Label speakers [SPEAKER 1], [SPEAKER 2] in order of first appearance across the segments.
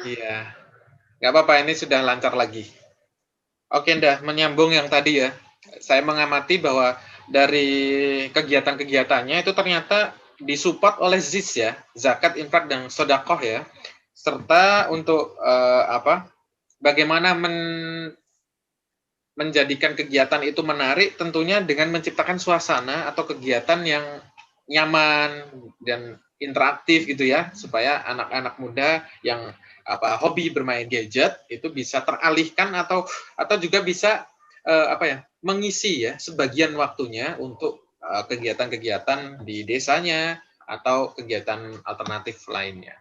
[SPEAKER 1] Iya, nggak apa-apa ini sudah lancar lagi. Oke, Ndah, menyambung yang tadi ya. Saya mengamati bahwa dari kegiatan-kegiatannya itu ternyata disupport oleh ZIS ya, zakat, infak, dan sodakoh ya. Serta untuk bagaimana menjadikan kegiatan itu menarik tentunya dengan menciptakan suasana atau kegiatan yang nyaman dan interaktif gitu ya, supaya anak-anak muda yang hobi bermain gadget itu bisa teralihkan atau juga bisa mengisi ya sebagian waktunya untuk kegiatan-kegiatan di desanya atau kegiatan alternatif lainnya.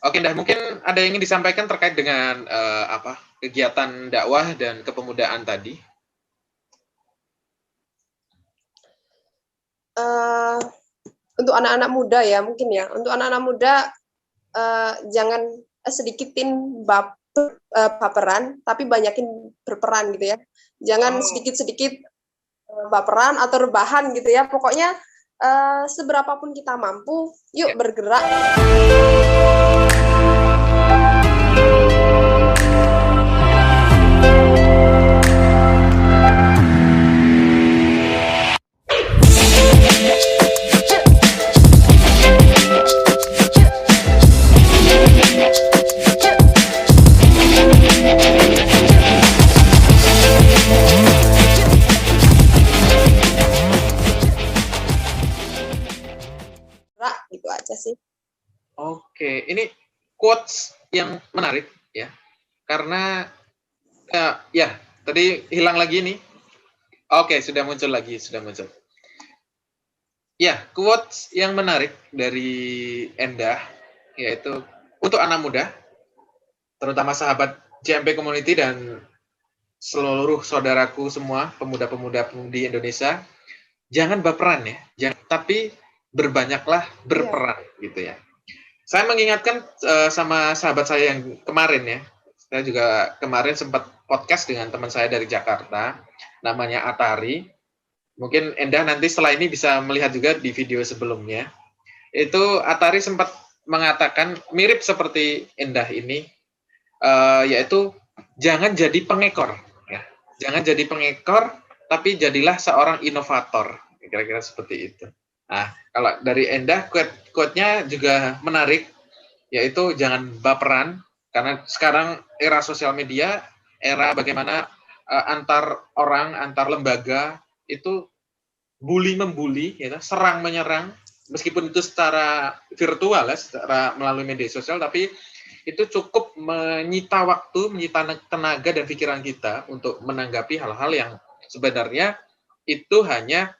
[SPEAKER 1] Oke, dah mungkin ada yang ingin disampaikan terkait dengan kegiatan dakwah dan kepemudaan tadi.
[SPEAKER 2] Uh, untuk anak-anak muda ya mungkin ya. Untuk anak-anak muda jangan sedikitin baperan, tapi banyakin berperan gitu ya. Jangan sedikit-sedikit baperan atau rebahan gitu ya. Pokoknya seberapapun kita mampu, yuk bergerak. Gitu aja sih.
[SPEAKER 1] Oke, ini quotes yang menarik ya, karena ya tadi hilang lagi nih. Oke, sudah muncul lagi, sudah muncul. Ya, quotes yang menarik dari Endah yaitu untuk anak muda, terutama sahabat JMP Community dan seluruh saudaraku semua pemuda-pemuda di Indonesia, jangan baperan ya, tapi berbanyaklah berperan gitu ya. Saya mengingatkan sama sahabat saya yang kemarin ya, saya juga kemarin sempat podcast dengan teman saya dari Jakarta, namanya Atari. Mungkin Endah nanti setelah ini bisa melihat juga di video sebelumnya. Itu Atari sempat mengatakan mirip seperti Endah ini, yaitu jangan jadi pengekor. Ya. Jangan jadi pengekor, tapi jadilah seorang inovator. Kira-kira seperti itu. Nah, kalau dari Endah, quote-nya juga menarik, yaitu jangan baperan, karena sekarang era sosial media, era bagaimana antar orang, antar lembaga, itu bully-membuli, ya, serang menyerang, meskipun itu secara virtual ya, secara melalui media sosial, tapi itu cukup menyita waktu, menyita tenaga dan pikiran kita untuk menanggapi hal-hal yang sebenarnya itu hanya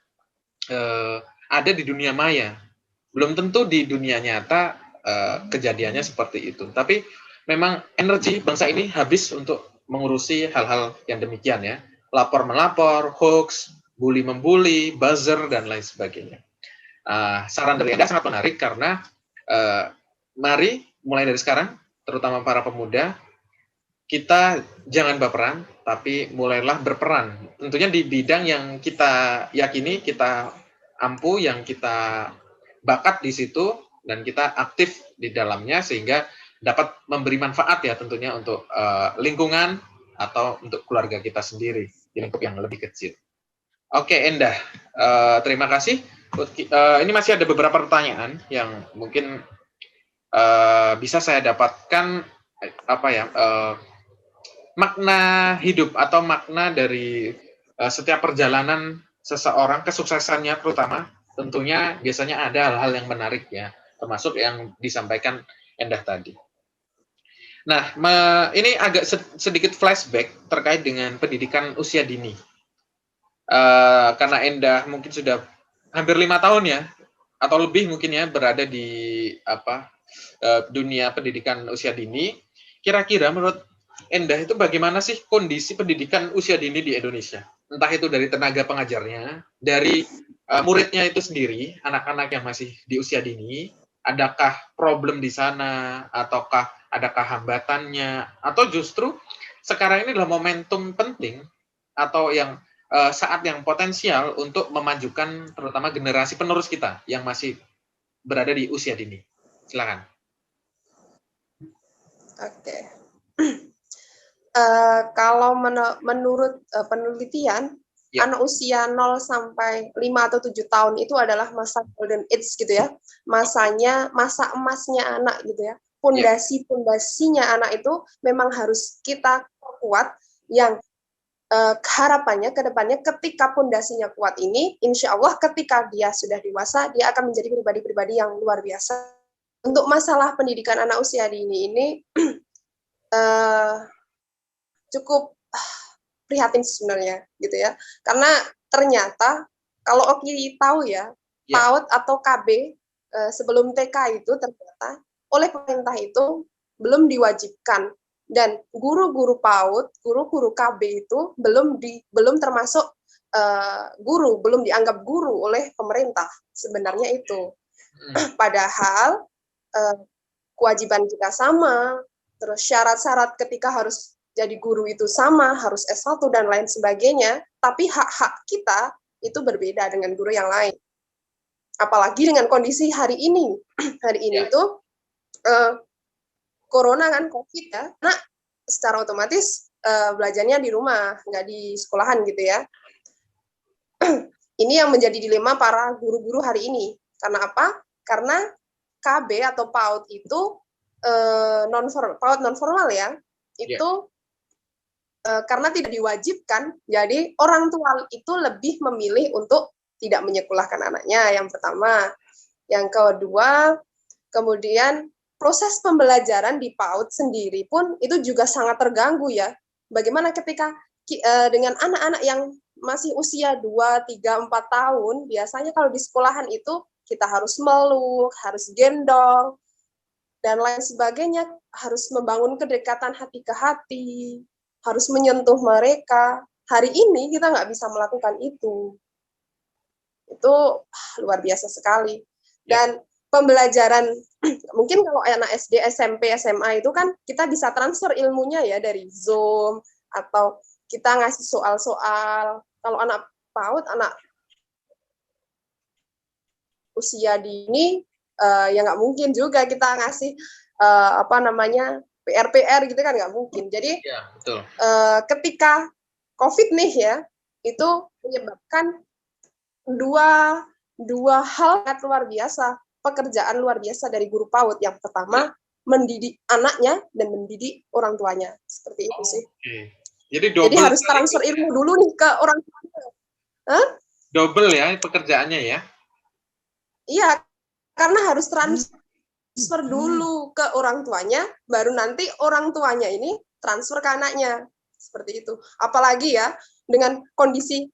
[SPEAKER 1] ada di dunia maya. Belum tentu di dunia nyata kejadiannya seperti itu. Tapi memang energi bangsa ini habis untuk mengurusi hal-hal yang demikian ya. Lapor-melapor, hoax, bully-membuli, buzzer, dan lain sebagainya. Saran dari Anda sangat menarik karena mari mulai dari sekarang, terutama para pemuda, kita jangan baperan, tapi mulailah berperan. Tentunya di bidang yang kita yakini, kita ampu, yang kita bakat di situ, dan kita aktif di dalamnya, sehingga dapat memberi manfaat ya tentunya untuk lingkungan atau untuk keluarga kita sendiri, di lingkup yang lebih kecil. Oke, Endah. Terima kasih. Ini masih ada beberapa pertanyaan yang mungkin bisa saya dapatkan makna hidup atau makna dari setiap perjalanan seseorang, kesuksesannya terutama, tentunya biasanya ada hal-hal yang menarik ya, termasuk yang disampaikan Endah tadi. Nah, ini agak sedikit flashback terkait dengan pendidikan usia dini. Karena Endah mungkin sudah hampir 5 tahun ya, atau lebih mungkin ya, berada di dunia pendidikan usia dini. Kira-kira menurut Endah itu bagaimana sih kondisi pendidikan usia dini di Indonesia? Entah itu dari tenaga pengajarnya, dari muridnya itu sendiri, anak-anak yang masih di usia dini, adakah problem di sana, ataukah adakah hambatannya, atau justru sekarang ini adalah momentum penting atau yang saat yang potensial untuk memajukan terutama generasi penerus kita yang masih berada di usia dini. Silakan.
[SPEAKER 2] Oke. Kalau menurut penelitian,
[SPEAKER 1] Ya.
[SPEAKER 2] anak usia 0 sampai 5 atau 7 tahun itu adalah masa golden age gitu ya. Masanya, masa emasnya anak gitu ya. Pondasi-pondasinya anak itu memang harus kita kuat, yang harapannya ke depannya ketika pondasinya kuat ini, insya Allah ketika dia sudah dewasa, dia akan menjadi pribadi-pribadi yang luar biasa. Untuk masalah pendidikan anak usia dini ini, cukup prihatin sebenarnya gitu ya, karena ternyata kalau Oki tahu ya, PAUD atau KB sebelum TK itu ternyata oleh pemerintah itu belum diwajibkan, dan guru-guru PAUD, guru-guru KB itu belum termasuk guru, belum dianggap guru oleh pemerintah sebenarnya itu. Padahal kewajiban kita sama, terus syarat-syarat ketika harus jadi guru itu sama, harus S1 dan lain sebagainya, tapi hak-hak kita itu berbeda dengan guru yang lain. Apalagi dengan kondisi hari ini. Hari ini itu corona kan, COVID ya, nah secara otomatis belajarnya di rumah, nggak di sekolahan gitu ya. Ini yang menjadi dilema para guru-guru hari ini. Karena apa? Karena KB atau PAUD itu PAUD non formal ya, itu karena tidak diwajibkan, jadi orang tua itu lebih memilih untuk tidak menyekolahkan anaknya, yang pertama. Yang kedua, kemudian proses pembelajaran di PAUD sendiri pun itu juga sangat terganggu ya. Bagaimana ketika dengan anak-anak yang masih usia 2, 3, 4 tahun, biasanya kalau di sekolahan itu kita harus meluk, harus gendong, dan lain sebagainya, harus membangun kedekatan hati ke hati, harus menyentuh mereka. Hari ini kita nggak bisa melakukan itu. Itu luar biasa sekali. Dan pembelajaran, mungkin kalau anak SD, SMP, SMA itu kan kita bisa transfer ilmunya ya dari Zoom, atau kita ngasih soal-soal. Kalau anak PAUD, anak usia dini, ya nggak mungkin juga kita ngasih PR gitu kan, nggak mungkin. Jadi
[SPEAKER 1] betul.
[SPEAKER 2] Ketika COVID nih ya, itu menyebabkan dua hal yang luar biasa, pekerjaan luar biasa dari guru PAUD. Yang pertama, mendidik anaknya dan mendidik orang tuanya. Seperti itu sih.
[SPEAKER 1] Jadi
[SPEAKER 2] harus transfer ilmu dulu nih ke orang tuanya.
[SPEAKER 1] Double ya pekerjaannya ya?
[SPEAKER 2] Iya, karena harus transfer dulu ke orang tuanya, baru nanti orang tuanya ini transfer ke anaknya. Seperti itu. Apalagi ya, dengan kondisi...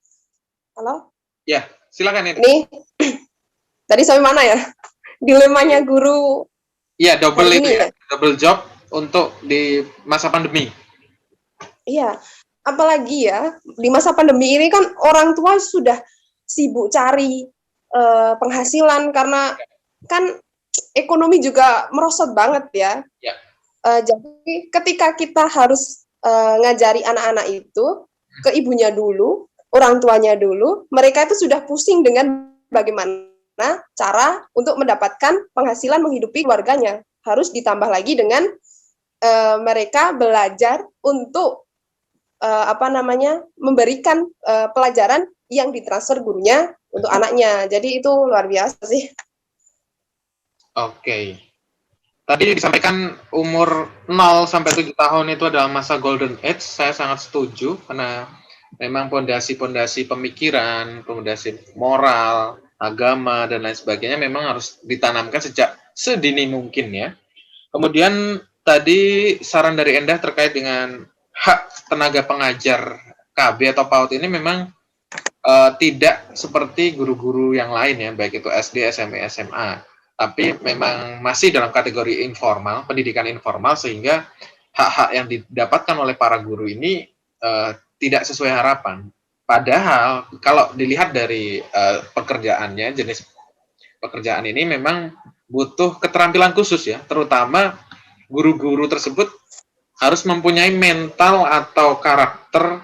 [SPEAKER 2] Halo?
[SPEAKER 1] Ya, silakan ini.
[SPEAKER 2] Nih, tadi sampai mana ya? Dilemanya guru...
[SPEAKER 1] Iya, double itu ya. Double job untuk di masa pandemi.
[SPEAKER 2] Iya, apalagi ya, di masa pandemi ini kan orang tua sudah sibuk cari penghasilan, karena kan ekonomi juga merosot banget ya. Jadi ketika kita harus ngajari anak-anak itu ke ibunya dulu, orang tuanya dulu, mereka itu sudah pusing dengan bagaimana cara untuk mendapatkan penghasilan menghidupi keluarganya. Harus ditambah lagi dengan mereka belajar untuk memberikan pelajaran yang ditransfer gurunya untuk anaknya. Jadi itu luar biasa sih.
[SPEAKER 1] Oke. Tadi disampaikan umur 0 sampai 7 tahun itu adalah masa golden age. Saya sangat setuju karena memang pondasi-pondasi pemikiran, pondasi moral, agama dan lain sebagainya memang harus ditanamkan sejak sedini mungkin ya. Kemudian tadi saran dari Endah terkait dengan hak tenaga pengajar KB atau PAUD ini memang tidak seperti guru-guru yang lain ya, baik itu SD, SMP, SMA. Tapi memang masih dalam kategori informal, pendidikan informal, sehingga hak-hak yang didapatkan oleh para guru ini tidak sesuai harapan. Padahal kalau dilihat dari pekerjaannya, jenis pekerjaan ini memang butuh keterampilan khusus ya, terutama guru-guru tersebut harus mempunyai mental atau karakter